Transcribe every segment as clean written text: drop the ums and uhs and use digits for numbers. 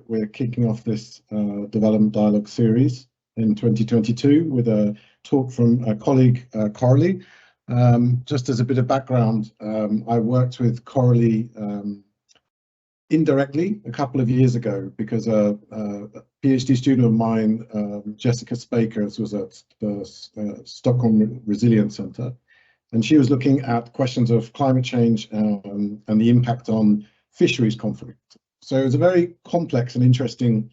we're kicking off this development dialogue series in 2022 with a talk from a colleague, Coralie. Just as a bit of background, I worked with Coralie indirectly a couple of years ago because a PhD student of mine, Jessica Spakers, was at the Stockholm Resilience Centre, and she was looking at questions of climate change and the impact on fisheries conflict. So it was a very complex and interesting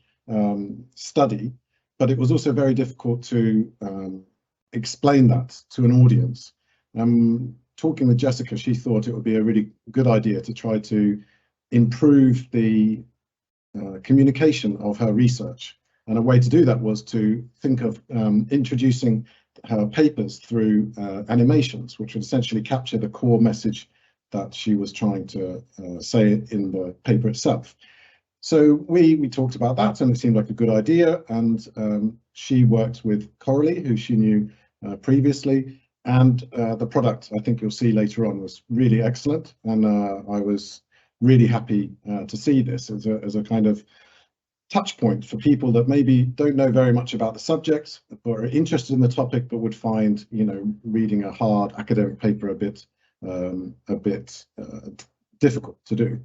study, but it was also very difficult to explain that to an audience. Talking with Jessica, she thought it would be a really good idea to try to improve the communication of her research. And a way to do that was to think of introducing her papers through animations, which would essentially capture the core message that she was trying to say in the paper itself. So we talked about that, and it seemed like a good idea. And she worked with Coralie, who she knew previously, and the product, I think you'll see later on, was really excellent. And I was really happy to see this as a kind of touch point for people that maybe don't know very much about the subject, but are interested in the topic, but would find, you know, reading a hard academic paper a bit difficult to do.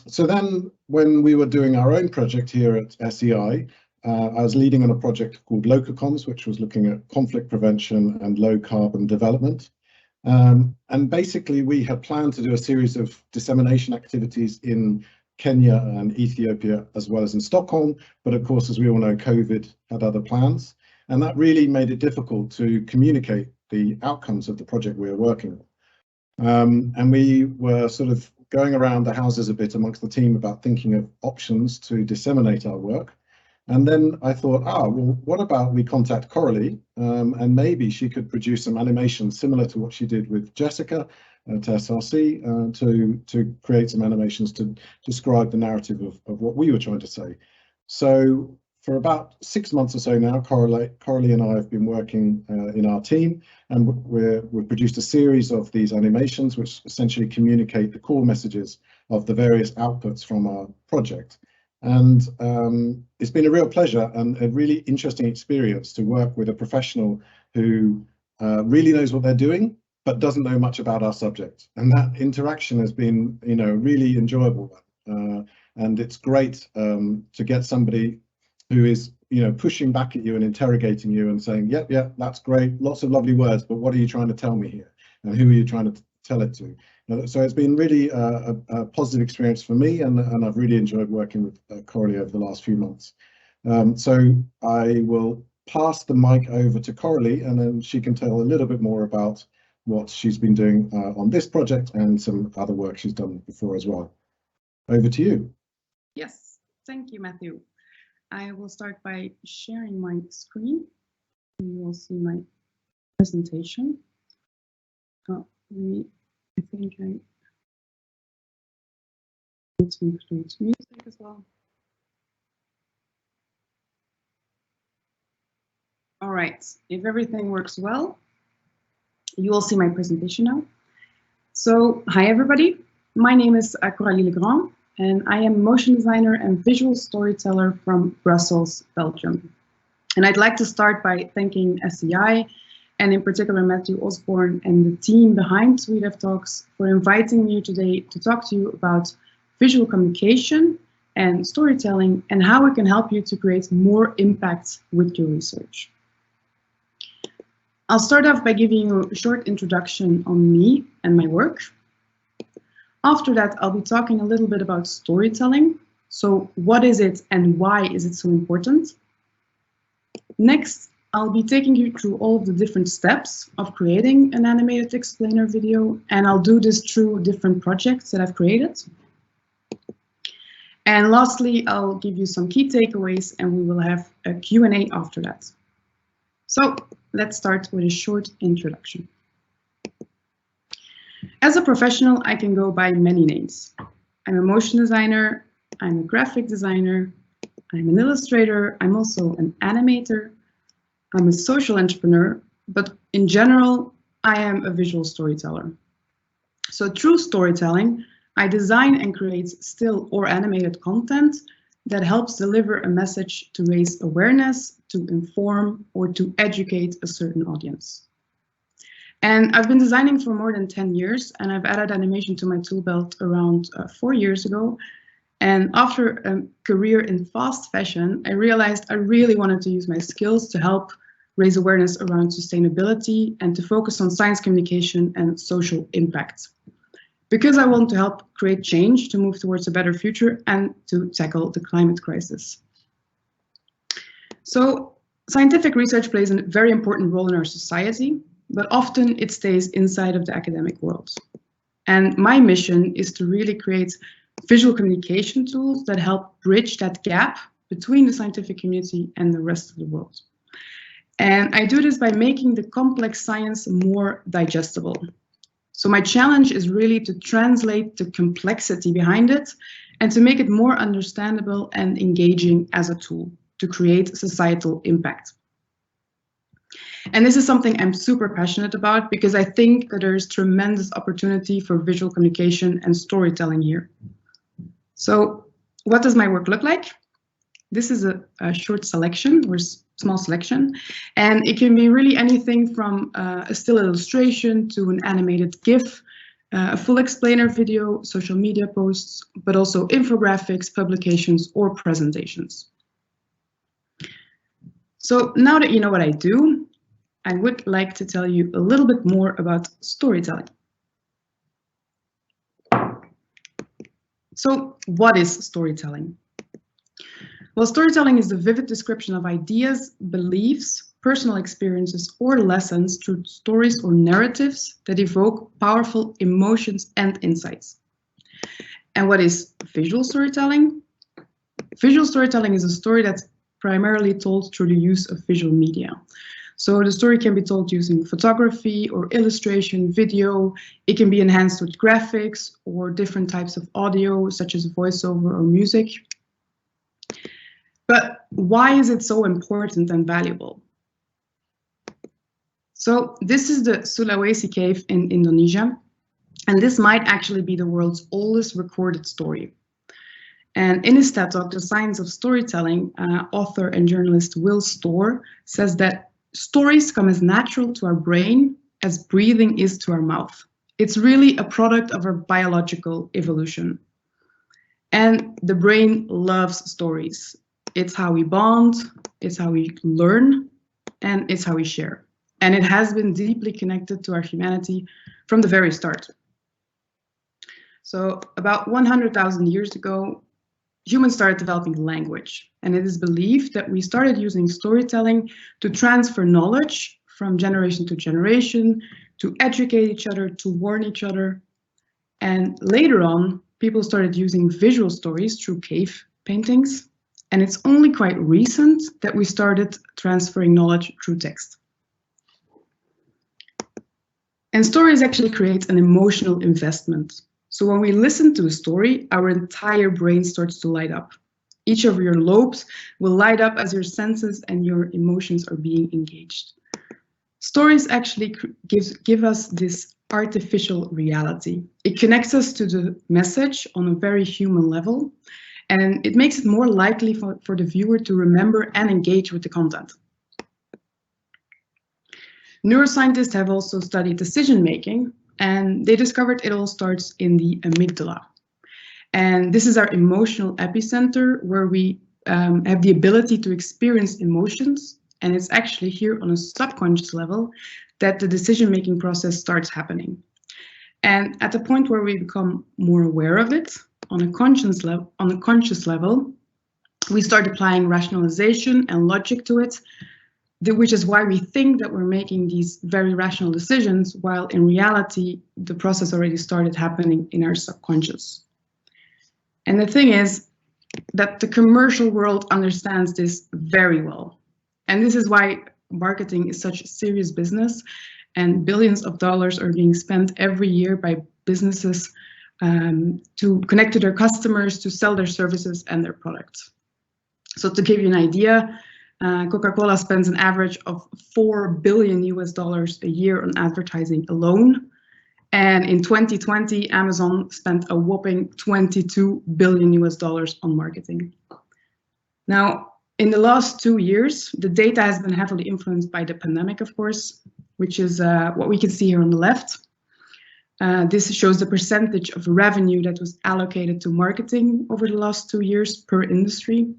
So then when we were doing our own project here at SEI, I was leading on a project called Lococoms, which was looking at conflict prevention and low carbon development. And basically we had planned to do a series of dissemination activities in Kenya and Ethiopia, as well as in Stockholm. But of course, as we all know, COVID had other plans, and that really made it difficult to communicate the outcomes of the project we were working on. And we were sort of going around the houses a bit amongst the team about thinking of options to disseminate our work. And then I thought, well, what about we contact Coralie, and maybe she could produce some animations similar to what she did with Jessica at SRC, to create some animations to describe the narrative of what we were trying to say. So for about 6 months or so now, Coralie and I have been working in our team, and we've produced a series of these animations which essentially communicate the core messages of the various outputs from our project. And it's been a real pleasure and a really interesting experience to work with a professional who really knows what they're doing, but doesn't know much about our subject. And that interaction has been, you know, really enjoyable. And it's great to get somebody who is, you know, pushing back at you and interrogating you and saying, yep, that's great, lots of lovely words, but what are you trying to tell me here? And who are you trying to tell it to? So it's been really a positive experience for me, and I've really enjoyed working with Coralie over the last few months. So I will pass the mic over to Coralie, and then she can tell a little bit more about what she's been doing on this project and some other work she's done before as well. Over to you. Yes, thank you, Matthew. I will start by sharing my screen. You will see my presentation. I think I need to include music as well. All right, if everything works well, you will see my presentation now. So, hi everybody. My name is Coralie Legrand, and I am a motion designer and visual storyteller from Brussels, Belgium. And I'd like to start by thanking SEI, and in particular Matthew Osborne and the team behind SweDev Talks, for inviting me today to talk to you about visual communication and storytelling and how it can help you to create more impact with your research. I'll start off by giving you a short introduction on me and my work. After that, I'll be talking a little bit about storytelling. So what is it and why is it so important? Next, I'll be taking you through all of the different steps of creating an animated explainer video, and I'll do this through different projects that I've created. And lastly, I'll give you some key takeaways, and we will have a Q&A after that. So let's start with a short introduction. As a professional, I can go by many names. I'm a motion designer, I'm a graphic designer, I'm an illustrator, I'm also an animator, I'm a social entrepreneur, but in general, I am a visual storyteller. So through storytelling, I design and create still or animated content that helps deliver a message to raise awareness, to inform, or to educate a certain audience. And I've been designing for more than 10 years, and I've added animation to my tool belt around 4 years ago. And after a career in fast fashion, I realized I really wanted to use my skills to help raise awareness around sustainability and to focus on science communication and social impact. Because I want to help create change to move towards a better future and to tackle the climate crisis. So scientific research plays a very important role in our society, but often it stays inside of the academic world. And my mission is to really create visual communication tools that help bridge that gap between the scientific community and the rest of the world. And I do this by making the complex science more digestible. So my challenge is really to translate the complexity behind it and to make it more understandable and engaging as a tool to create societal impact. And this is something I'm super passionate about because I think that there's tremendous opportunity for visual communication and storytelling here. So what does my work look like? This is a short selection or small selection, and it can be really anything from a still illustration to an animated GIF, a full explainer video, social media posts, but also infographics, publications, or presentations. So now that you know what I do, I would like to tell you a little bit more about storytelling. So what is storytelling? Well, storytelling is the vivid description of ideas, beliefs, personal experiences, or lessons through stories or narratives that evoke powerful emotions and insights. And what is visual storytelling? Visual storytelling is a story that's primarily told through the use of visual media. So the story can be told using photography or illustration, video. It can be enhanced with graphics or different types of audio, such as voiceover or music. But why is it so important and valuable? So this is the Sulawesi cave in Indonesia, and this might actually be the world's oldest recorded story. And in his TED Talk, The Science of Storytelling, author and journalist Will Storr says that stories come as natural to our brain as breathing is to our mouth. It's really a product of our biological evolution. And the brain loves stories. It's how we bond, it's how we learn, and it's how we share. And it has been deeply connected to our humanity from the very start. So about 100,000 years ago, humans started developing language, and it is believed that we started using storytelling to transfer knowledge from generation to generation, to educate each other, to warn each other. And later on, people started using visual stories through cave paintings, and it's only quite recent that we started transferring knowledge through text. And stories actually create an emotional investment. So when we listen to a story, our entire brain starts to light up. Each of your lobes will light up as your senses and your emotions are being engaged. Stories actually give us this artificial reality. It connects us to the message on a very human level, and it makes it more likely for the viewer to remember and engage with the content. Neuroscientists have also studied decision-making, and they discovered it all starts in the amygdala. And this is our emotional epicenter where we have the ability to experience emotions. And it's actually here on a subconscious level that the decision-making process starts happening. And at the point where we become more aware of it on a conscious level, we start applying rationalization and logic to it, which is why we think that we're making these very rational decisions, while in reality, the process already started happening in our subconscious. And the thing is that the commercial world understands this very well. And this is why marketing is such a serious business, and billions of dollars are being spent every year by businesses to connect to their customers, to sell their services and their products. So to give you an idea, Coca-Cola spends an average of $4 billion a year on advertising alone. And in 2020, Amazon spent a whopping $22 billion on marketing. Now, in the last 2 years, the data has been heavily influenced by the pandemic, of course, which is what we can see here on the left. This shows the percentage of revenue that was allocated to marketing over the last 2 years per industry.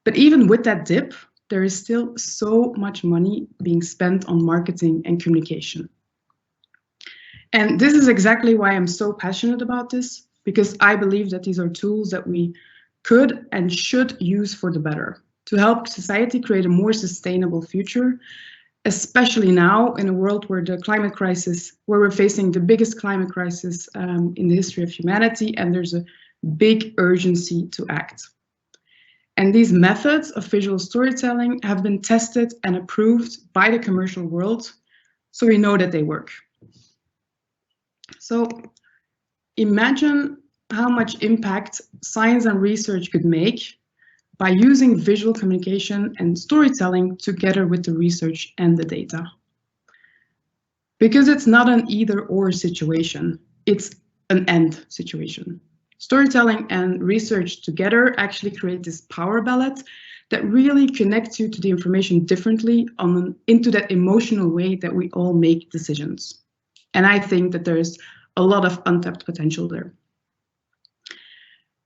But even with that dip, there is still so much money being spent on marketing and communication. And this is exactly why I'm so passionate about this, because I believe that these are tools that we could and should use for the better, to help society create a more sustainable future, especially now in a world where the climate crisis, where we're facing the biggest climate crisis in the history of humanity, and there's a big urgency to act. And these methods of visual storytelling have been tested and approved by the commercial world, so we know that they work. So imagine how much impact science and research could make by using visual communication and storytelling together with the research and the data. Because it's not an either-or situation, it's an and situation. Storytelling and research together actually create this power ballet that really connects you to the information differently into that emotional way that we all make decisions. And I think that there's a lot of untapped potential there.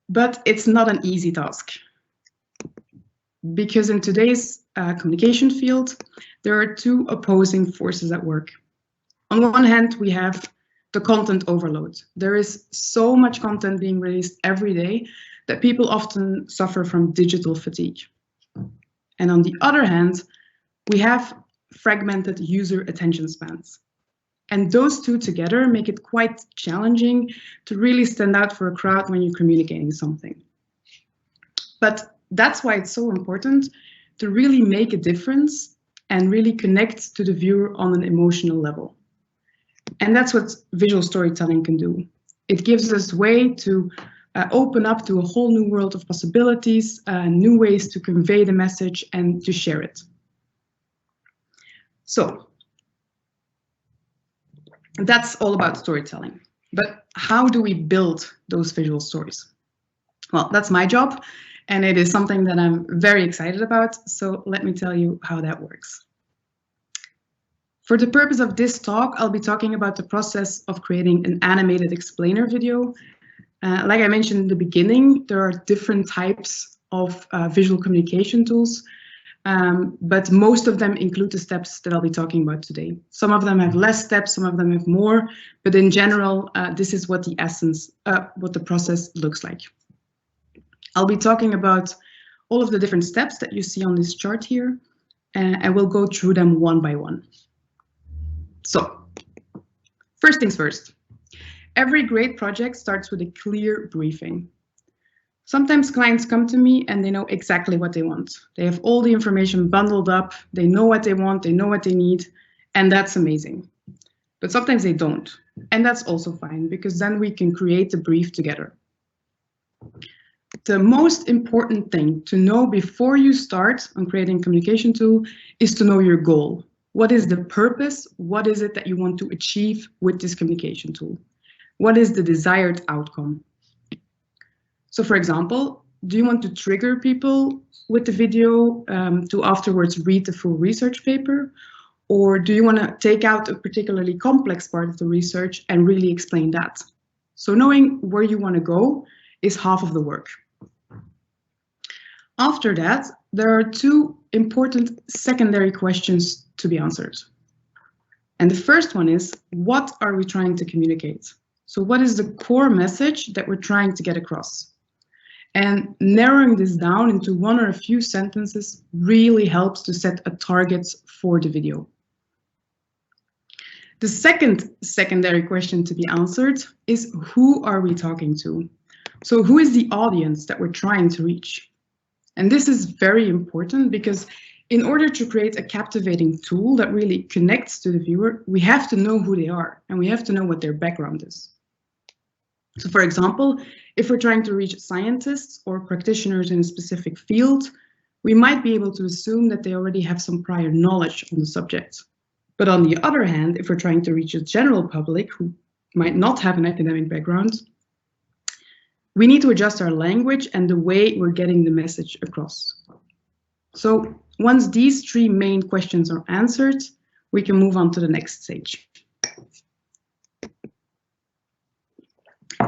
But it's not an easy task, because in today's communication field, there are two opposing forces at work. On one hand, we have the content overload. There is so much content being released every day that people often suffer from digital fatigue. And on the other hand, we have fragmented user attention spans. And those two together make it quite challenging to really stand out for a crowd when you're communicating something. But that's why it's so important to really make a difference and really connect to the viewer on an emotional level. And that's what visual storytelling can do. It gives us a way to open up to a whole new world of possibilities, new ways to convey the message and to share it. So that's all about storytelling. But how do we build those visual stories? Well, that's my job, and it is something that I'm very excited about. So let me tell you how that works. For the purpose of this talk, I'll be talking about the process of creating an animated explainer video. Like I mentioned in the beginning, there are different types of visual communication tools, but most of them include the steps that I'll be talking about today. Some of them have less steps, some of them have more, but in general, this is what the essence, what the process looks like. I'll be talking about all of the different steps that you see on this chart here, and we'll go through them one by one. So, first things first. Every great project starts with a clear briefing. Sometimes clients come to me and they know exactly what they want. They have all the information bundled up, they know what they want, they know what they need, and that's amazing. But sometimes they don't, and that's also fine, because then we can create the brief together. The most important thing to know before you start on creating a communication tool is to know your goal. What is the purpose? What is it that you want to achieve with this communication tool? What is the desired outcome? So for example, do you want to trigger people with the video to afterwards read the full research paper? Or do you want to take out a particularly complex part of the research and really explain that? So knowing where you want to go is half of the work. After that, there are two important secondary questions to be answered. And the first one is, what are we trying to communicate? So what is the core message that we're trying to get across? And narrowing this down into one or a few sentences really helps to set a target for the video. The second secondary question to be answered is, who are we talking to? So who is the audience that we're trying to reach? And this is very important, because in order to create a captivating tool that really connects to the viewer, we have to know who they are and we have to know what their background is. So for example, if we're trying to reach scientists or practitioners in a specific field, we might be able to assume that they already have some prior knowledge on the subject. But on the other hand, if we're trying to reach a general public who might not have an academic background, we need to adjust our language and the way we're getting the message across. So once these three main questions are answered, we can move on to the next stage.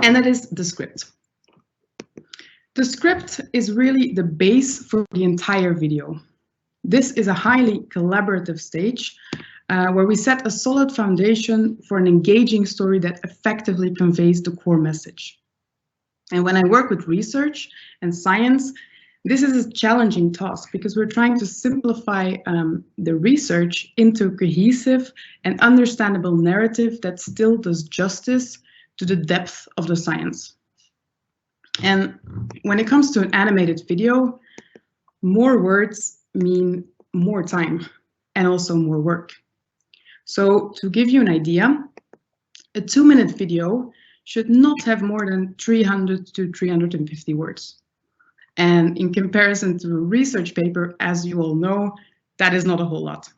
And that is the script. The script is really the base for the entire video. This is a highly collaborative stage where we set a solid foundation for an engaging story that effectively conveys the core message. And when I work with research and science, this is a challenging task because we're trying to simplify the research into a cohesive and understandable narrative that still does justice to the depth of the science. And when it comes to an animated video, more words mean more time and also more work. So to give you an idea, a 2-minute video should not have more than 300 to 350 words. And in comparison to a research paper, as you all know, that is not a whole lot.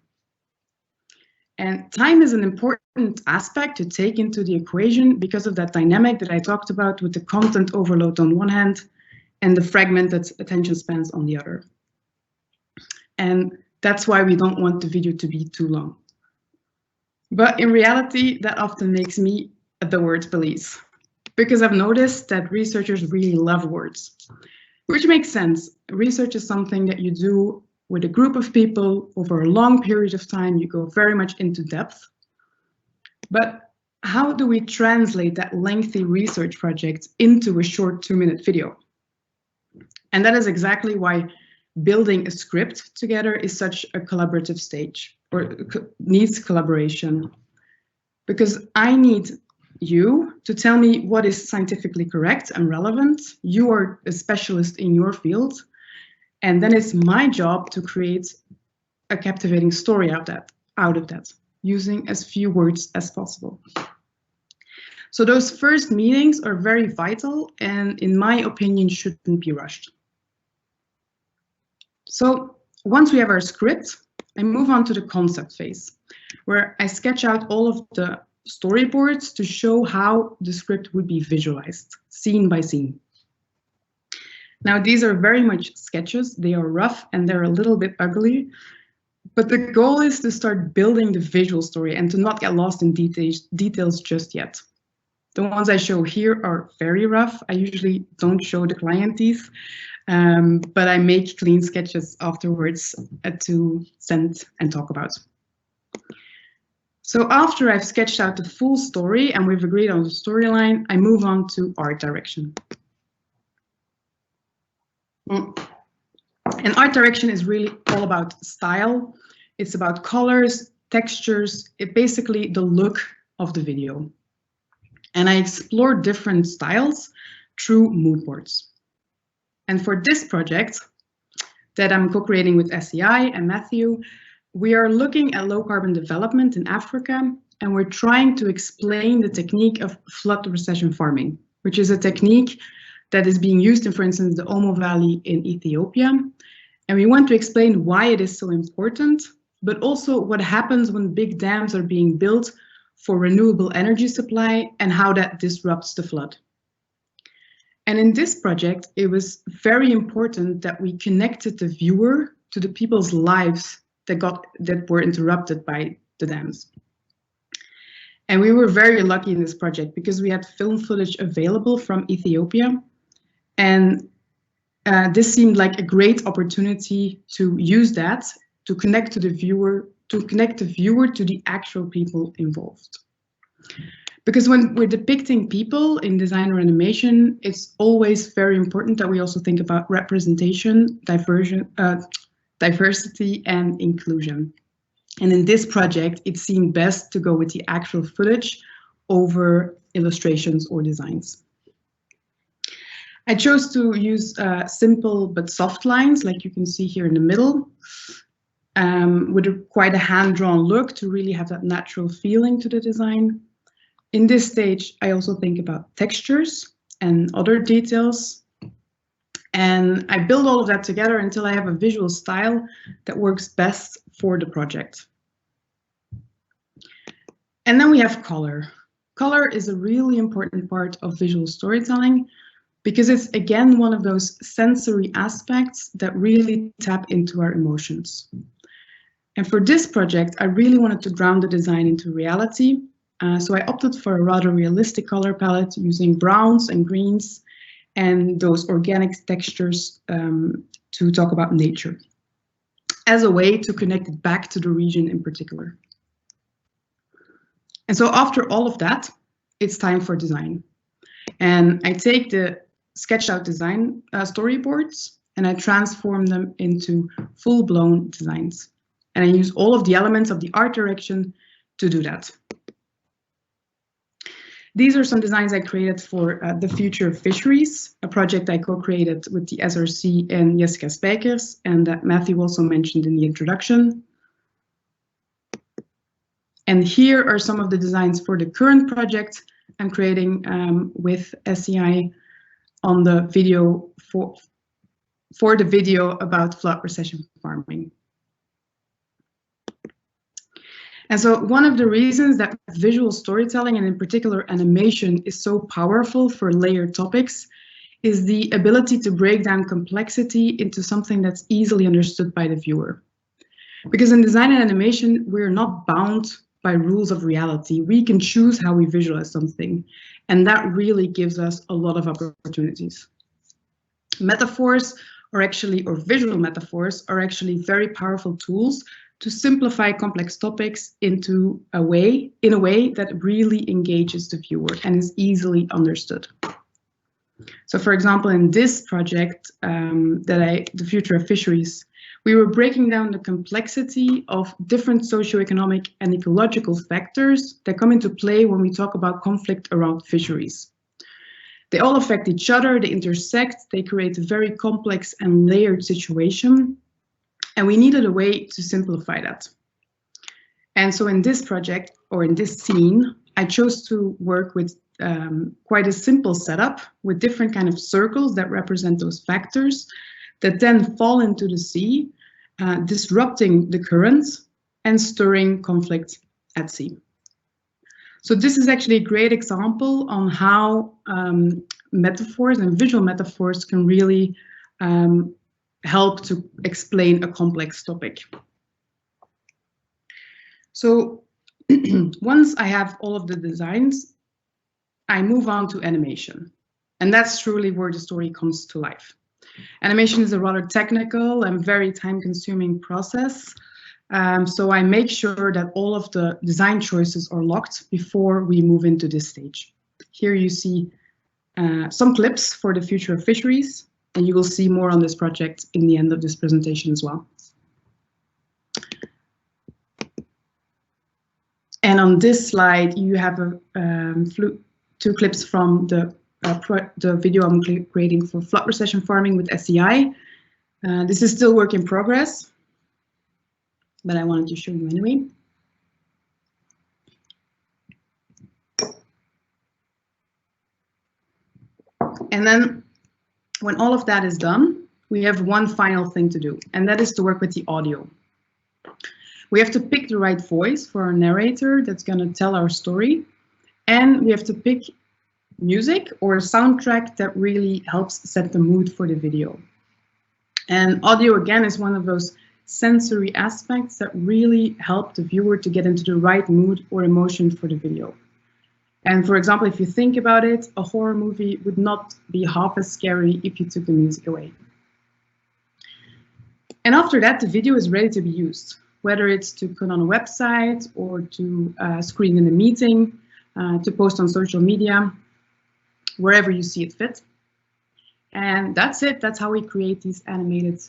And time is an important aspect to take into the equation because of that dynamic that I talked about with the content overload on one hand and the fragmented attention spans on the other. And that's why we don't want the video to be too long. But in reality, that often makes me the word police, because I've noticed that researchers really love words, which makes sense. Research is something that you do with a group of people over a long period of time. You go very much into depth. But how do we translate that lengthy research project into a short 2-minute video? And that is exactly why building a script together is such a collaborative stage, or needs collaboration. Because I need you to tell me what is scientifically correct and relevant. You are a specialist in your field. And then it's my job to create a captivating story out of that, using as few words as possible. So those first meetings are very vital and, in my opinion, shouldn't be rushed. So once we have our script, I move on to the concept phase, where I sketch out all of the storyboards to show how the script would be visualized, scene by scene. Now, these are very much sketches. They are rough and they're a little bit ugly, but the goal is to start building the visual story and to not get lost in details just yet. The ones I show here are very rough. I usually don't show the client these, but I make clean sketches afterwards to send and talk about. So after I've sketched out the full story and we've agreed on the storyline, I move on to art direction. And art direction is really all about style. It's about colors, textures, basically the look of the video. And I explore different styles through mood boards. And for this project that I'm co-creating with SEI and Matthew, we are looking at low carbon development in Africa, and we're trying to explain the technique of flood recession farming, which is a technique that is being used in, for instance, the Omo Valley in Ethiopia. And we want to explain why it is so important, but also what happens when big dams are being built for renewable energy supply and how that disrupts the flood. And in this project, it was very important that we connected the viewer to the people's lives that were interrupted by the dams. And we were very lucky in this project because we had film footage available from Ethiopia. And this seemed like a great opportunity to use that to connect the viewer to the actual people involved. Because when we're depicting people in design or animation, it's always very important that we also think about representation, diversity and inclusion. And in this project, it seemed best to go with the actual footage over illustrations or designs. I chose to use simple but soft lines, like you can see here in the middle, with quite a hand-drawn look to really have that natural feeling to the design. In this stage, I also think about textures and other details. And I build all of that together until I have a visual style that works best for the project. And then we have color. Color is a really important part of visual storytelling because it's again one of those sensory aspects that really tap into our emotions. And for this project, I really wanted to ground the design into reality. So I opted for a rather realistic color palette using browns and greens and those organic textures to talk about nature as a way to connect it back to the region in particular. And so after all of that, it's time for design. And I take the sketched out design storyboards and I transform them into full-blown designs. And I use all of the elements of the art direction to do that. These are some designs I created for the Future of Fisheries, a project I co-created with the SRC and Jessica Spijkers, and that Matthew also mentioned in the introduction. And here are some of the designs for the current project I'm creating with SEI on the video for the video about flood recession farming. And so one of the reasons that visual storytelling, and in particular animation, is so powerful for layered topics is the ability to break down complexity into something that's easily understood by the viewer. Because in design and animation, we're not bound by rules of reality. We can choose how we visualize something, and that really gives us a lot of opportunities. Metaphors are actually, or visual metaphors are actually very powerful tools to simplify complex topics in a way that really engages the viewer and is easily understood. So for example, in this project, the Future of Fisheries, we were breaking down the complexity of different socioeconomic and ecological factors that come into play when we talk about conflict around fisheries. They all affect each other, they intersect, they create a very complex and layered situation. And we needed a way to simplify that. And so in this project, or in this scene, I chose to work with quite a simple setup with different kind of circles that represent those factors that then fall into the sea, disrupting the currents and stirring conflict at sea. So this is actually a great example on how metaphors and visual metaphors can really help to explain a complex topic. So once I have all of the designs, I move on to animation. And that's truly where the story comes to life. Animation is a rather technical and very time-consuming process. So I make sure that all of the design choices are locked before we move into this stage. Here you see some clips for the Future of Fisheries, and you will see more on this project in the end of this presentation as well. And on this slide, you have two clips from the video I'm creating for flood recession farming with SEI. This is still work in progress, but I wanted to show you anyway. And then when all of that is done, we have one final thing to do, and that is to work with the audio. We have to pick the right voice for our narrator that's going to tell our story, and we have to pick music or a soundtrack that really helps set the mood for the video. And audio, again, is one of those sensory aspects that really help the viewer to get into the right mood or emotion for the video. And for example, if you think about it, a horror movie would not be half as scary if you took the music away. And after that, the video is ready to be used, whether it's to put on a website or to screen in a meeting, to post on social media, wherever you see it fit. And that's it. That's how we create these animated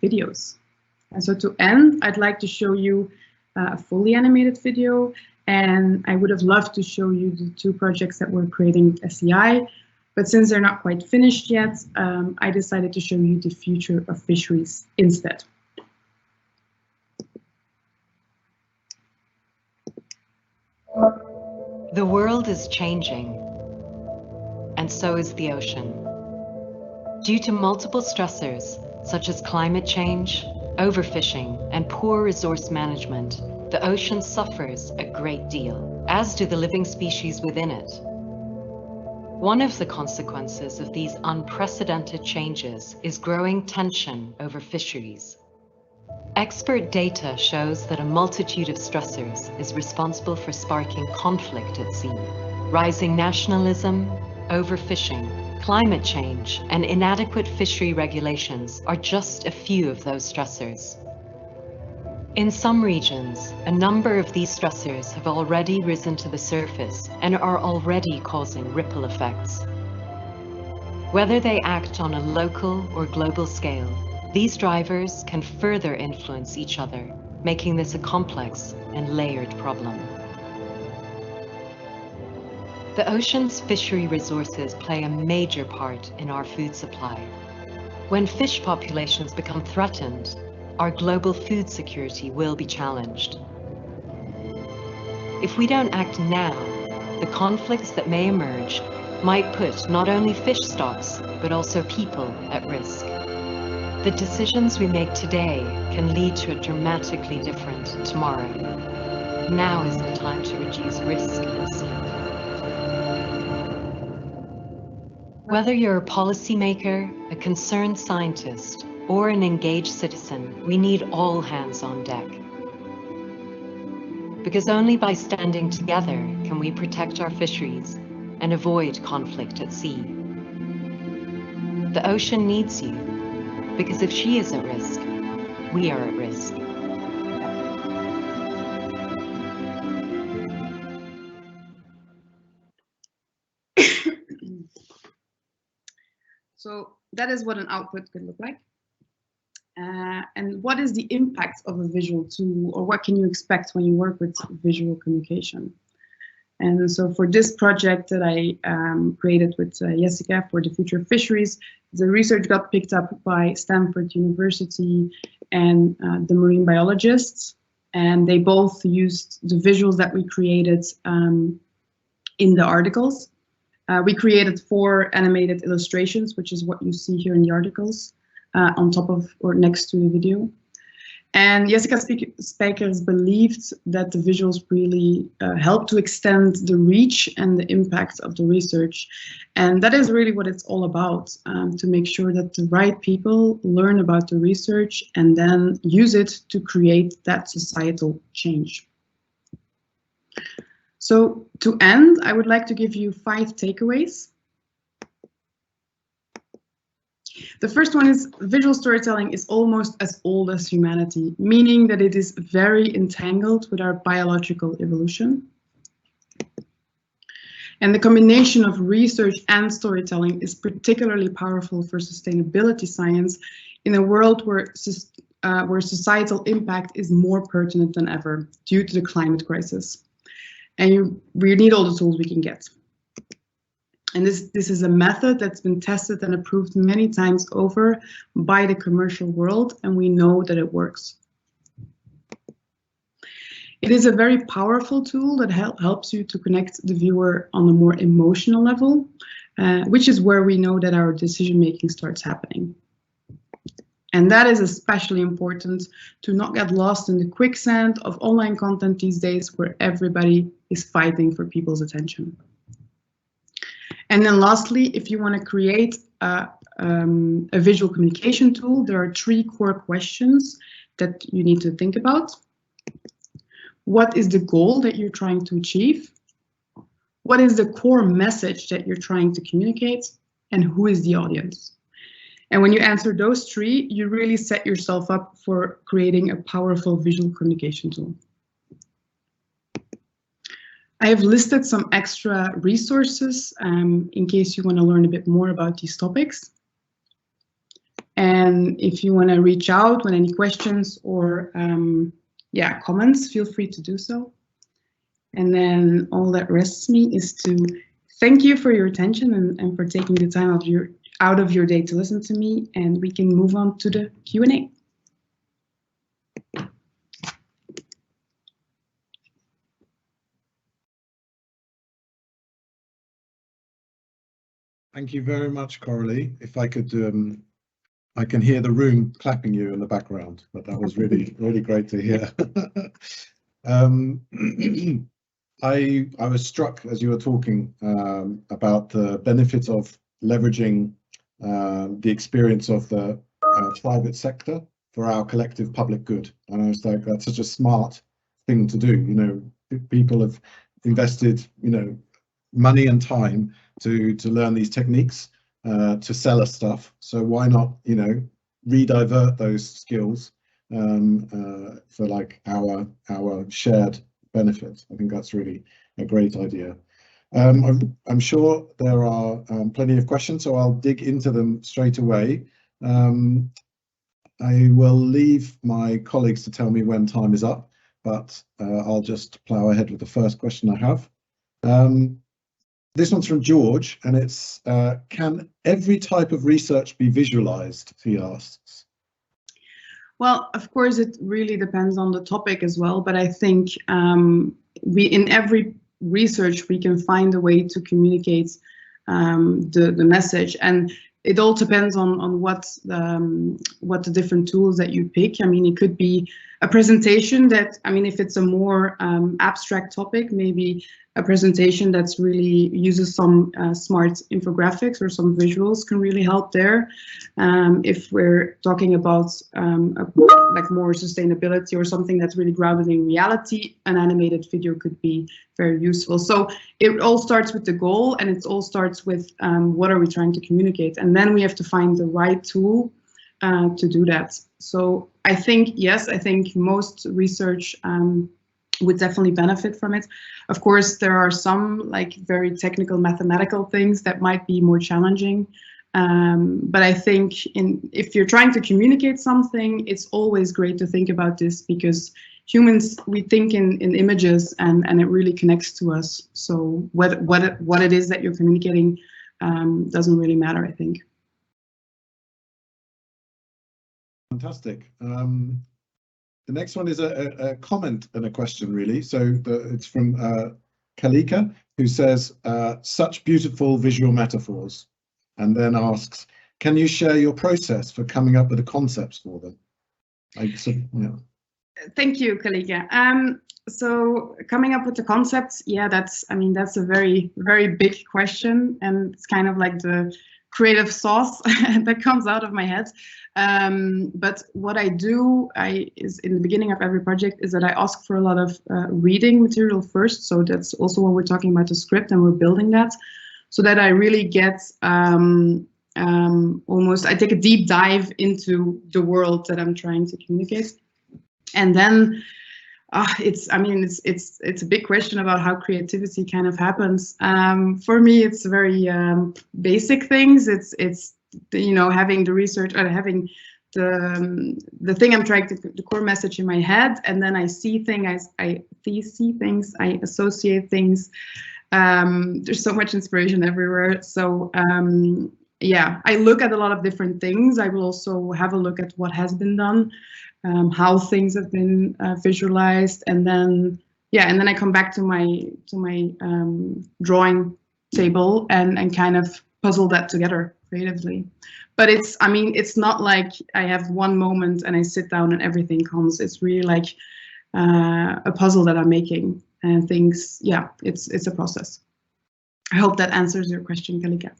videos. And so to end, I'd like to show you a fully animated video. And I would have loved to show you the two projects that we're creating at SEI, but since they're not quite finished yet, I decided to show you the Future of Fisheries instead. The world is changing, and so is the ocean. Due to multiple stressors, such as climate change, overfishing, and poor resource management, the ocean suffers a great deal. as do the living species within it. One of the consequences of these unprecedented changes is growing tension over fisheries. Expert data shows that a multitude of stressors is responsible for sparking conflict at sea. Rising nationalism, overfishing, climate change, and inadequate fishery regulations are just a few of those stressors. In some regions, a number of these stressors have already risen to the surface and are already causing ripple effects. Whether they act on a local or global scale, these drivers can further influence each other, making this a complex and layered problem. The ocean's fishery resources play a major part in our food supply. When fish populations become threatened, our global food security will be challenged. If we don't act now, the conflicts that may emerge might put not only fish stocks, but also people at risk. The decisions we make today can lead to a dramatically different tomorrow. Now is the time to reduce risk at sea. Whether you're a policymaker, a concerned scientist, or an engaged citizen, we need all hands on deck. Because only by standing together can we protect our fisheries and avoid conflict at sea. The ocean needs you, because if she is at risk, we are at risk. So that is what an output could look like. And what is the impact of a visual tool, or what can you expect when you work with visual communication? And so for this project that I created with Jessica for the future of fisheries, the research got picked up by Stanford University and the marine biologists, and they both used the visuals that we created in the articles. We created 4 animated illustrations, which is what you see here in the articles, on top of or next to the video. And Jessica Spijkers believed that the visuals really help to extend the reach and the impact of the research. And that is really what it's all about, to make sure that the right people learn about the research and then use it to create that societal change. So to end, I would like to give you 5 takeaways. The first one is visual storytelling is almost as old as humanity, meaning that it is very entangled with our biological evolution. And the combination of research and storytelling is particularly powerful for sustainability science in a world where societal impact is more pertinent than ever due to the climate crisis. And we need all the tools we can get. And this is a method that's been tested and approved many times over by the commercial world, and we know that it works. It is a very powerful tool that helps you to connect the viewer on a more emotional level, which is where we know that our decision making starts happening. And that is especially important to not get lost in the quicksand of online content these days where everybody is fighting for people's attention. And then lastly, if you want to create a visual communication tool, there are 3 core questions that you need to think about. What is the goal that you're trying to achieve? What is the core message that you're trying to communicate? And who is the audience? And when you answer those 3, you really set yourself up for creating a powerful visual communication tool. I have listed some extra resources in case you want to learn a bit more about these topics. And if you want to reach out with any questions or comments, feel free to do so. And then all that rests me is to thank you for your attention and for taking the time out of your day to listen to me, and we can move on to the Q&A. Thank you very much, Coralie. If I could, I can hear the room clapping you in the background, but that was really, really great to hear. I was struck as you were talking about the benefit of leveraging the experience of the private sector for our collective public good. And I was like, that's such a smart thing to do. You know, people have invested, you know, money and time to learn these techniques to sell us stuff. So why not, you know, redivert those skills for like our shared benefit? I think that's really a great idea. I'm sure there are plenty of questions, so I'll dig into them straight away. I will leave my colleagues to tell me when time is up, but I'll just plow ahead with the first question I have. This one's from George, and it's, can every type of research be visualized, he asks. Well, of course, it really depends on the topic as well, but I think in every research, we can find a way to communicate the message, and it all depends on what the different tools that you pick. I mean, it could be a presentation that, I mean, if it's a more abstract topic, maybe a presentation that's really uses some smart infographics or some visuals can really help there. If we're talking about like more sustainability or something that's really grounded in reality, an animated video could be very useful. So it all starts with the goal, and it all starts with what are we trying to communicate, and then we have to find the right tool to do that. So I think, yes, I think most research would definitely benefit from it. Of course, there are some like very technical mathematical things that might be more challenging. But I think if you're trying to communicate something, it's always great to think about this, because humans, we think in images, and it really connects to us. So what it is that you're communicating doesn't really matter, I think. Fantastic. The next one is a comment and a question, really. So it's from Kalika, who says, such beautiful visual metaphors, and then asks, can you share your process for coming up with the concepts for them? Thank you, Kalika. So coming up with the concepts, yeah, that's a very, very big question, and it's kind of like the creative sauce that comes out of my head. But what I do is in the beginning of every project is that I ask for a lot of reading material first. So that's also when we're talking about the script and we're building that, so that I really get almost, I take a deep dive into the world that I'm trying to communicate. And then it's a big question about how creativity kind of happens. For me, it's very basic things. It's you know, having the research or having the thing I'm trying to, the core message in my head, and then I see things, I associate things. There's so much inspiration everywhere. So yeah, I look at a lot of different things. I will also have a look at what has been done, how things have been visualized, and then I come back to my drawing table and kind of puzzle that together creatively. But it's not like I have one moment and I sit down and everything comes. It's really like a puzzle that I'm making, and things, yeah, it's a process. I hope that answers your question, Kalika.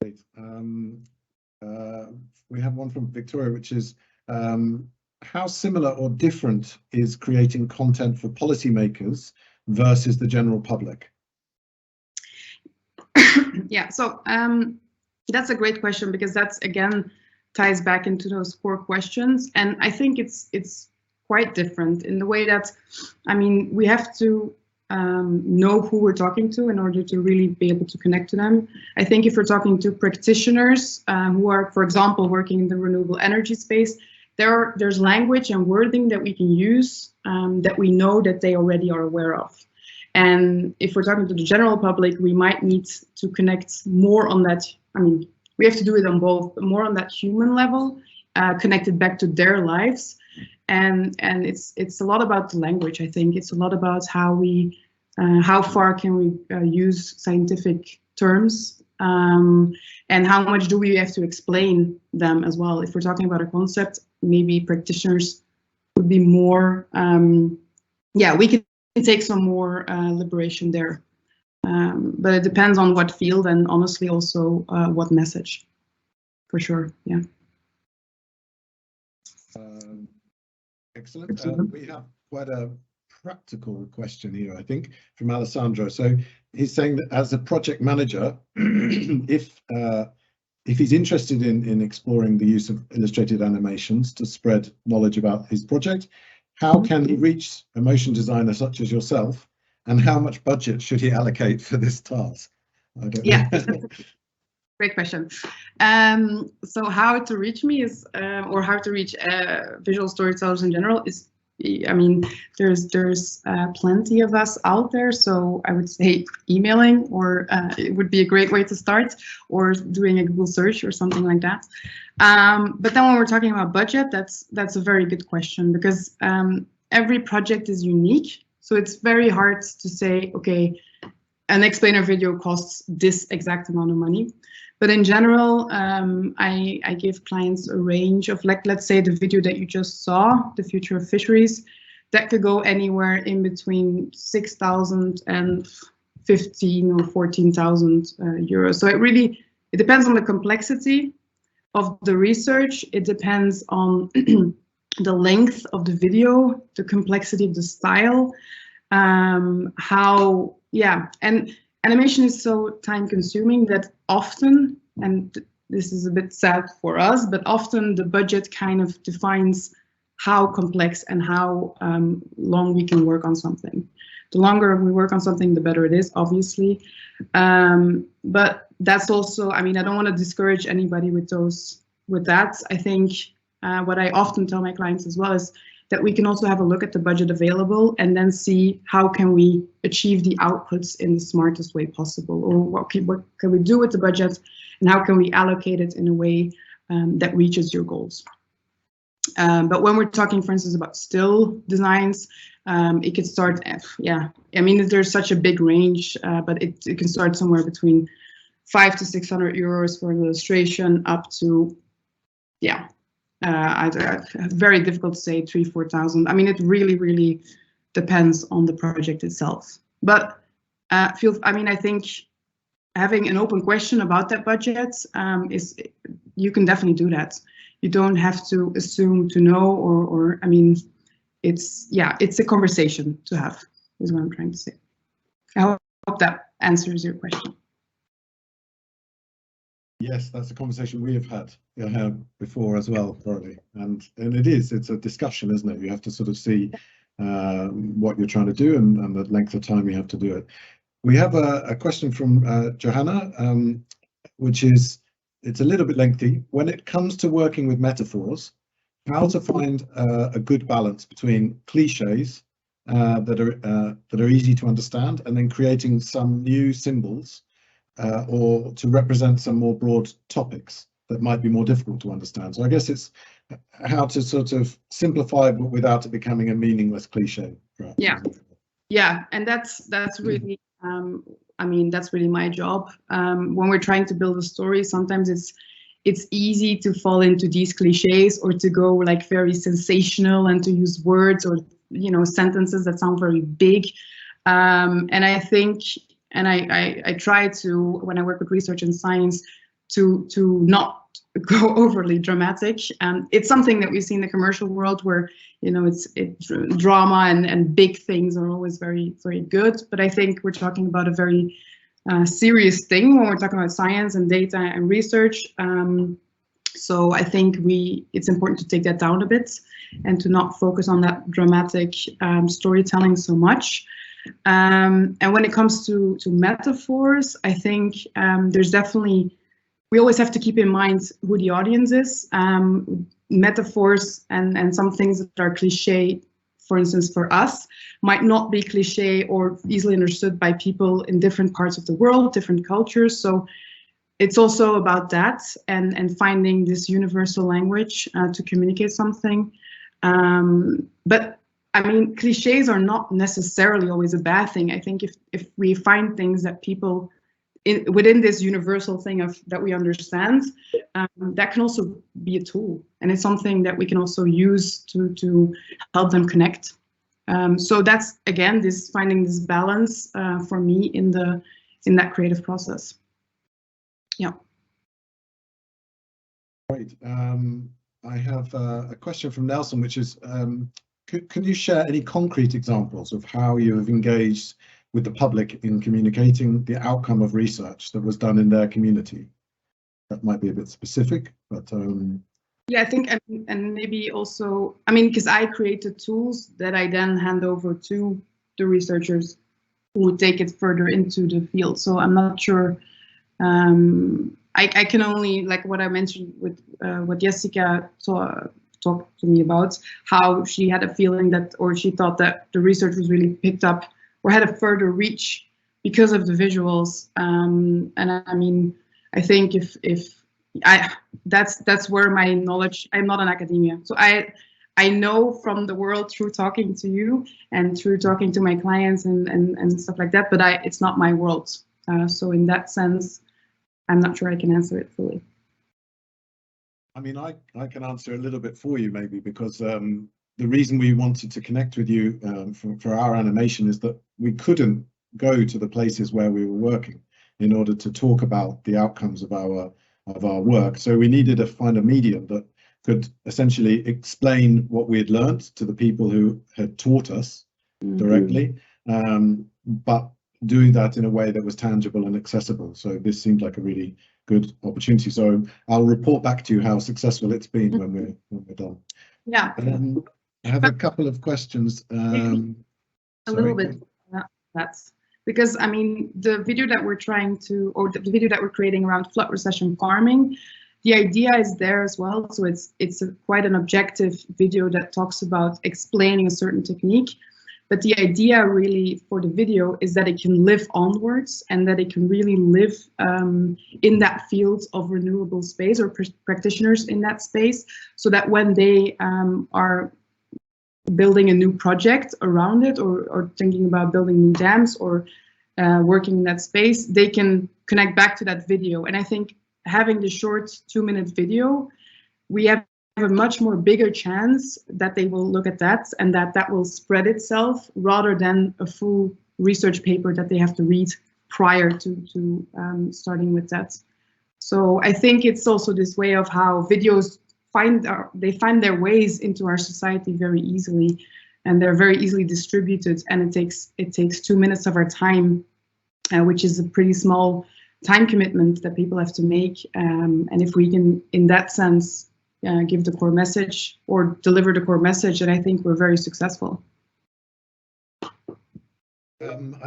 Great. We have one from Victoria, which is, how similar or different is creating content for policymakers versus the general public? Yeah, so that's a great question, because that's, again, ties back into those core questions. And I think it's quite different in the way that, I mean, we have to know who we're talking to in order to really be able to connect to them. I think if we're talking to practitioners who are, for example, working in the renewable energy space, there's language and wording that we can use that we know that they already are aware of. And if we're talking to the general public, we might need to connect more on that. I mean, we have to do it on both, but more on that human level, connected back to their lives. And it's a lot about the language. I think it's a lot about how far can we use scientific terms, and how much do we have to explain them as well. If we're talking about a concept, maybe practitioners would be more, yeah, we can it takes some more liberation there. But it depends on what field and honestly also what message, for sure. Yeah. Excellent. We have quite a practical question here, I think, from Alessandro. So he's saying that as a project manager, if he's interested in exploring the use of illustrated animations to spread knowledge about his project, how can he reach a motion designer such as yourself, and how much budget should he allocate for this task? I don't know. Great question. So how to reach me is, or how to reach visual storytellers in general is, I mean, there's plenty of us out there. So I would say emailing, or it would be a great way to start, or doing a Google search or something like that. But then when we're talking about budget, that's a very good question, because every project is unique. So it's very hard to say, okay, an explainer video costs this exact amount of money. But in general, I give clients a range of, like, let's say the video that you just saw, The Future of Fisheries, that could go anywhere in between 6,000 and 15 or 14,000 euros. So it depends on the complexity of the research. It depends on the length of the video, the complexity of the style, and animation is so time consuming that often, and this is a bit sad for us, but often the budget kind of defines how complex and how long we can work on something. The longer we work on something, the better it is, obviously. But that's also, I mean, I don't want to discourage anybody with that. I think what I often tell my clients as well is that we can also have a look at the budget available and then see how can we achieve the outputs in the smartest way possible, or what can we do with the budget, and how can we allocate it in a way that reaches your goals. But when we're talking, for instance, about still designs, it could start, I mean, there's such a big range, but it can start somewhere between 500 to 600 euros for an illustration, up to, very difficult to say, 3,000 to 4,000. I mean, it really depends on the project itself. But I think having an open question about that budget you can definitely do that. You don't have to assume to know, or I mean, it's a conversation to have, is what I'm trying to say. I hope that answers your question. Yes, that's a conversation we have had before as well, Coralie. And it's a discussion, isn't it? You have to sort of see what you're trying to do and the length of time you have to do it. We have a question from Johanna, which is, it's a little bit lengthy. When it comes to working with metaphors, how to find a good balance between cliches that are easy to understand, and then creating some new symbols or to represent some more broad topics that might be more difficult to understand. So I guess it's how to sort of simplify, but without it becoming a meaningless cliche. Perhaps. Yeah, and that's really, I mean, that's really my job. When we're trying to build a story, sometimes it's easy to fall into these cliches, or to go like very sensational and to use words or sentences that sound very big. And I think, and I try to, when I work with research and science, to not go overly dramatic. It's something that we see in the commercial world, where it's drama and big things are always very, very good. But I think we're talking about a very serious thing when we're talking about science and data and research. So I think it's important to take that down a bit and to not focus on that dramatic storytelling so much. And when it comes to metaphors, I think there's definitely, we always have to keep in mind who the audience is. Metaphors and some things that are cliche, for instance, for us, might not be cliche or easily understood by people in different parts of the world, different cultures. So it's also about that, and finding this universal language to communicate something. But I mean, cliches are not necessarily always a bad thing. I think if we find things that people within this universal thing that we understand, that can also be a tool, and it's something that we can also use to help them connect. So that's again this finding this balance for me in that creative process. Yeah. Great. I have a question from Nelson, which is, can you share any concrete examples of how you have engaged with the public in communicating the outcome of research that was done in their community? That might be a bit specific, but yeah, I think, and maybe also, I mean, because I created tools that I then hand over to the researchers who would take it further into the field. So I'm not sure. I can only, like what I mentioned with what Jessica talked to me about, how she had a feeling that, or she thought that the research was really picked up or had a further reach because of the visuals. And I mean, I think that's where my knowledge, I'm not an academia. So I know from the world through talking to you and through talking to my clients and stuff like that, but it's not my world. So in that sense, I'm not sure I can answer it fully. I mean, I can answer a little bit for you maybe, because the reason we wanted to connect with you for our animation is that we couldn't go to the places where we were working in order to talk about the outcomes of our work. So we needed to find a medium that could essentially explain what we had learned to the people who had taught us directly, but doing that in a way that was tangible and accessible. So this seemed like a really good opportunity. So I'll report back to you how successful it's been when we're done. Yeah. I have a couple of questions. A little bit. That's because, I mean, the video that we're trying to, or the video that we're creating around flood recession farming, the idea is there as well. So it's quite an objective video that talks about explaining a certain technique. But the idea really for the video is that it can live onwards and that it can really live in that field of renewable space, or practitioners in that space, so that when they are building a new project around it, or thinking about building new dams, or working in that space, they can connect back to that video. And I think having the short 2-minute video, we have a much more bigger chance that they will look at that and that will spread itself, rather than a full research paper that they have to read prior to starting with that. So I think it's also this way of how videos find their ways into our society very easily, and they're very easily distributed, and it takes 2 minutes of our time, which is a pretty small time commitment that people have to make. And if we can, in that sense, give the core message or deliver the core message, and I think we're very successful. I'm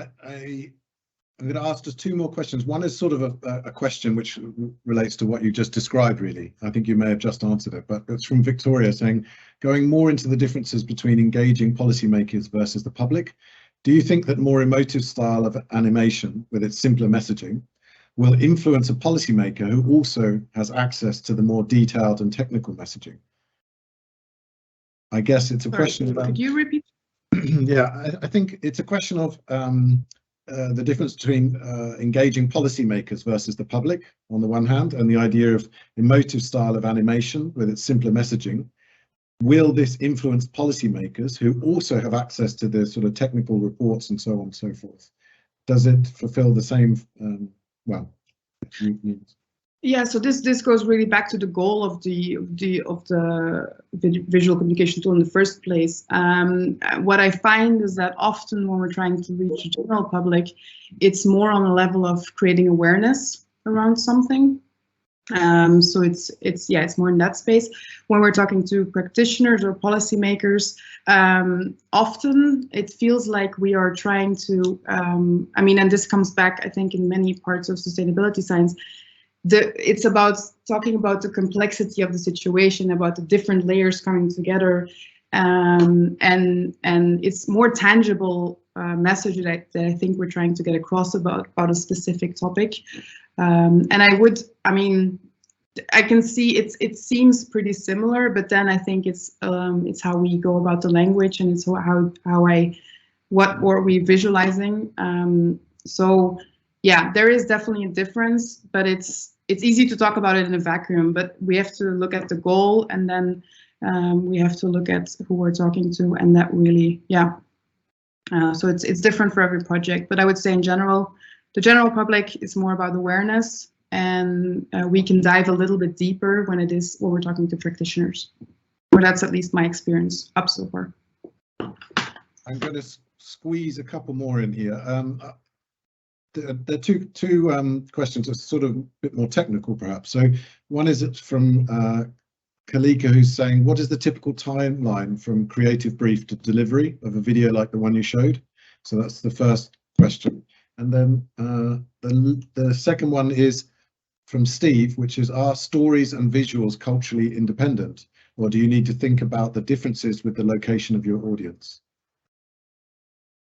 going to ask just 2 more questions. One is sort of a question which relates to what you just described, really. I think you may have just answered it, but it's from Victoria saying, going more into the differences between engaging policymakers versus the public, do you think that more emotive style of animation with its simpler messaging will influence a policymaker who also has access to the more detailed and technical messaging? I guess it's a question about... Could you repeat? Yeah, I think it's a question of the difference between engaging policymakers versus the public on the one hand, and the idea of emotive style of animation with its simpler messaging. Will this influence policymakers who also have access to the sort of technical reports and so on and so forth? Does it fulfill the same Yeah, so this goes really back to the goal of the visual communication tool in the first place. What I find is that often when we're trying to reach the general public, it's more on a level of creating awareness around something. So it's more in that space. When we're talking to practitioners or policymakers, often it feels like we are trying to, and this comes back, I think, in many parts of sustainability science. It's about talking about the complexity of the situation, about the different layers coming together, and it's more tangible message that I think we're trying to get across about a specific topic. And I can see it seems pretty similar, but then I think it's how we go about the language, and it's what were we visualizing. So yeah, there is definitely a difference, but it's easy to talk about it in a vacuum, but we have to look at the goal, and then we have to look at who we're talking to, and that really, So it's different for every project, but I would say in general, the general public is more about awareness, and we can dive a little bit deeper when we're talking to practitioners. Or that's at least my experience up so far. I'm going to squeeze a couple more in here. There are two questions that's sort of a bit more technical, perhaps. So one is from Kalika, who's saying, what is the typical timeline from creative brief to delivery of a video like the one you showed? So that's the first question. And then the second one is from Steve, which is, are stories and visuals culturally independent, or do you need to think about the differences with the location of your audience?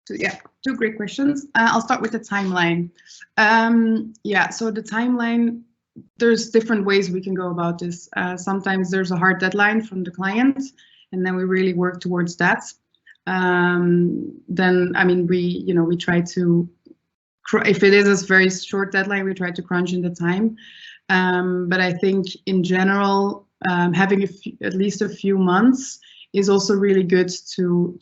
So yeah, two great questions. I'll start with the timeline. Yeah, so the timeline, there's different ways we can go about this. Sometimes there's a hard deadline from the client, and then we really work towards that. Then, I mean, we try to, if it is a very short deadline, we try to crunch in the time. But I think in general, having at least a few months is also really good to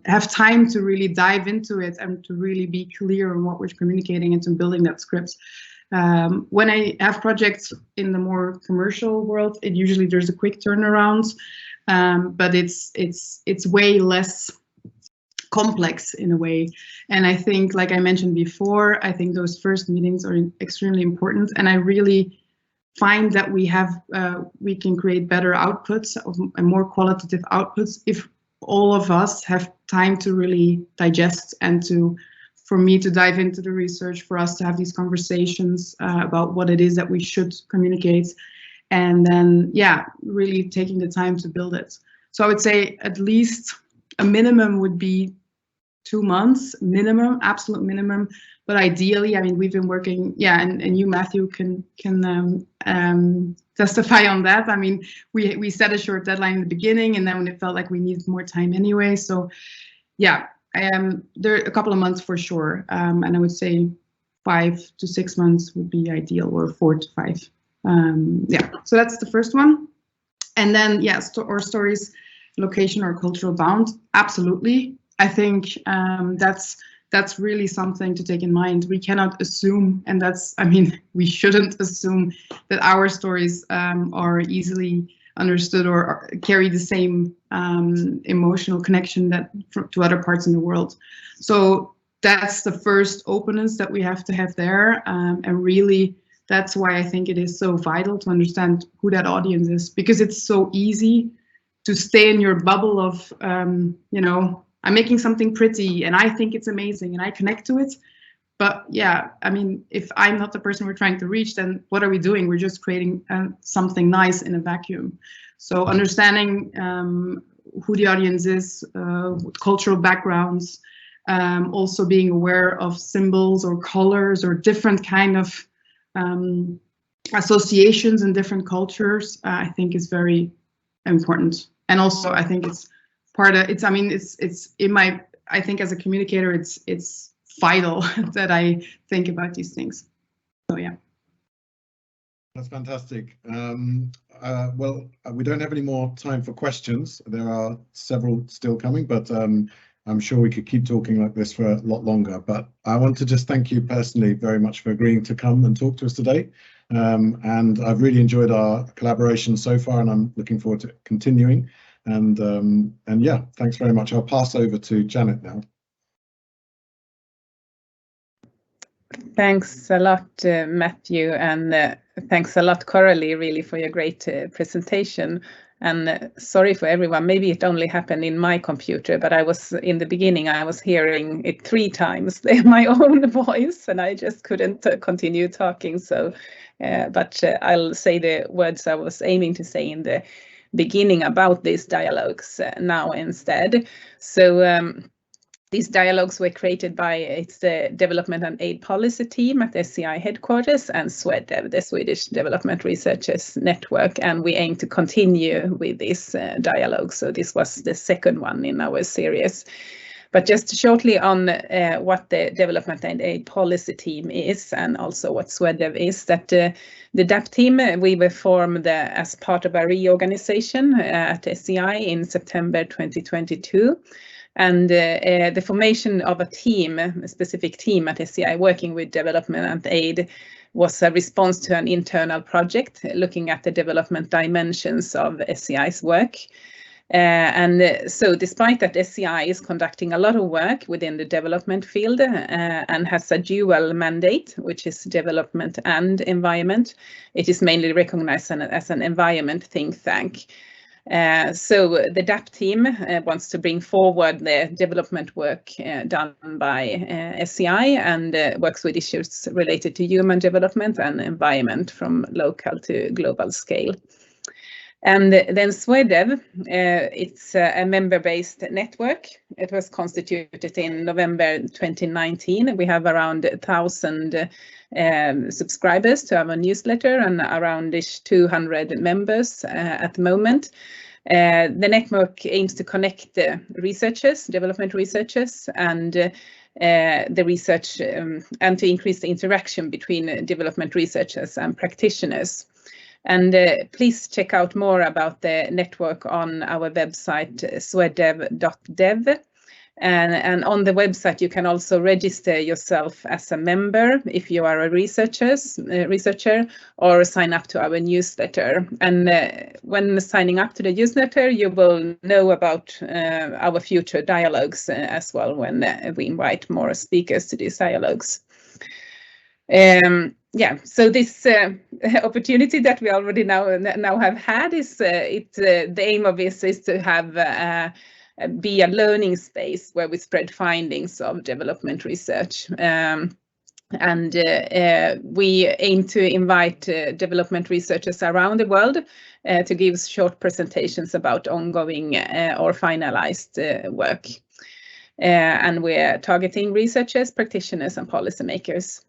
have time to really dive into it and to really be clear on what we're communicating and to building that script. When I have projects in the more commercial world, usually there's a quick turnaround, but it's way less complex in a way. And I think, like I mentioned before, I think those first meetings are extremely important, and I really find that we can create better outputs and more qualitative outputs if all of us have time to really digest and for me to dive into the research, for us to have these conversations about what it is that we should communicate, and then yeah, really taking the time to build it. So I would say at least a minimum would be 2 months minimum, absolute minimum. But ideally, I mean, we've been working, yeah, and you, Matthew, can testify on that. I mean, we set a short deadline in the beginning, and then when it felt like we needed more time anyway. So, yeah, there are a couple of months for sure, and I would say 5 to 6 months would be ideal, or 4 to 5. Yeah, so that's the first one. And then, yeah, our stories, location or cultural bound, absolutely. I think that's really something to take in mind. We cannot assume, and we shouldn't assume that our stories are easily understood or carry the same emotional connection to other parts in the world. So that's the first openness that we have to have there, and really that's why I think it is so vital to understand who that audience is, because it's so easy to stay in your bubble of I'm making something pretty and I think it's amazing and I connect to it. But yeah, I mean, if I'm not the person we're trying to reach, then what are we doing? We're just creating something nice in a vacuum. So understanding who the audience is, cultural backgrounds, also being aware of symbols or colors or different kind of associations in different cultures, I think is very important. And also, I think it's I think as a communicator, it's vital that I think about these things. So yeah. That's fantastic. Well, we don't have any more time for questions. There are several still coming, but I'm sure we could keep talking like this for a lot longer. But I want to just thank you personally very much for agreeing to come and talk to us today. And I've really enjoyed our collaboration so far, and I'm looking forward to continuing. And yeah, thanks very much. I'll pass over to Janet now. Thanks a lot, Matthew, and thanks a lot, Coralie, really, for your great presentation. And sorry for everyone, maybe it only happened in my computer, but in the beginning, I was hearing it 3 times, my own voice, and I just couldn't continue talking. So, but I'll say the words I was aiming to say in the beginning about these dialogues now instead. So these dialogues were created by the Development and Aid Policy team at SCI headquarters and SWEDEV, the Swedish Development Researchers Network, and we aim to continue with this dialogue. So this was the second one in our series. But just shortly on what the Development and Aid Policy Team is, and also what SWEDEV is, that the DAP team, we were formed as part of a reorganization at SCI in September 2022. And the formation of a team, a specific team at SCI working with development and aid, was a response to an internal project looking at the development dimensions of SCI's work. So despite that SCI is conducting a lot of work within the development field and has a dual mandate, which is development and environment, it is mainly recognized as an environment think tank. So the DAP team wants to bring forward the development work done by SCI and works with issues related to human development and environment from local to global scale. And then SWEDEV, it's a member-based network. It was constituted in November 2019. We have around 1,000 subscribers to our newsletter and around 200 members at the moment. The network aims to connect researchers, development researchers, and the research and to increase the interaction between development researchers and practitioners. And please check out more about the network on our website, swedev.dev. And on the website, you can also register yourself as a member if you are a researcher, or sign up to our newsletter. And when signing up to the newsletter, you will know about our future dialogues as well when we invite more speakers to these dialogues. Yeah, so this opportunity that we already now have had is the aim of this is to have be a learning space where we spread findings of development research. And we aim to invite development researchers around the world to give short presentations about ongoing or finalized work. And we're targeting researchers, practitioners, and policymakers.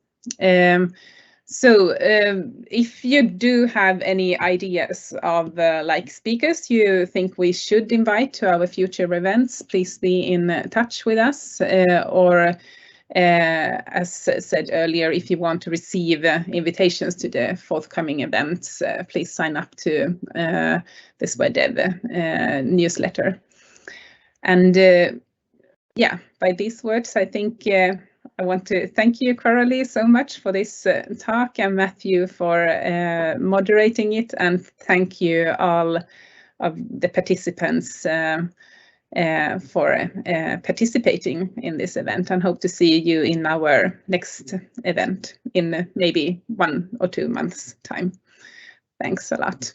So if you do have any ideas of like speakers you think we should invite to our future events, please be in touch with us. Or as said earlier, if you want to receive invitations to the forthcoming events, please sign up to the SWEDEV newsletter. And yeah, by these words, I think I want to thank you, Coralie, so much for this talk, and Matthew for moderating it, and thank you all of the participants for participating in this event, and hope to see you in our next event in maybe 1 or 2 months' time. Thanks a lot.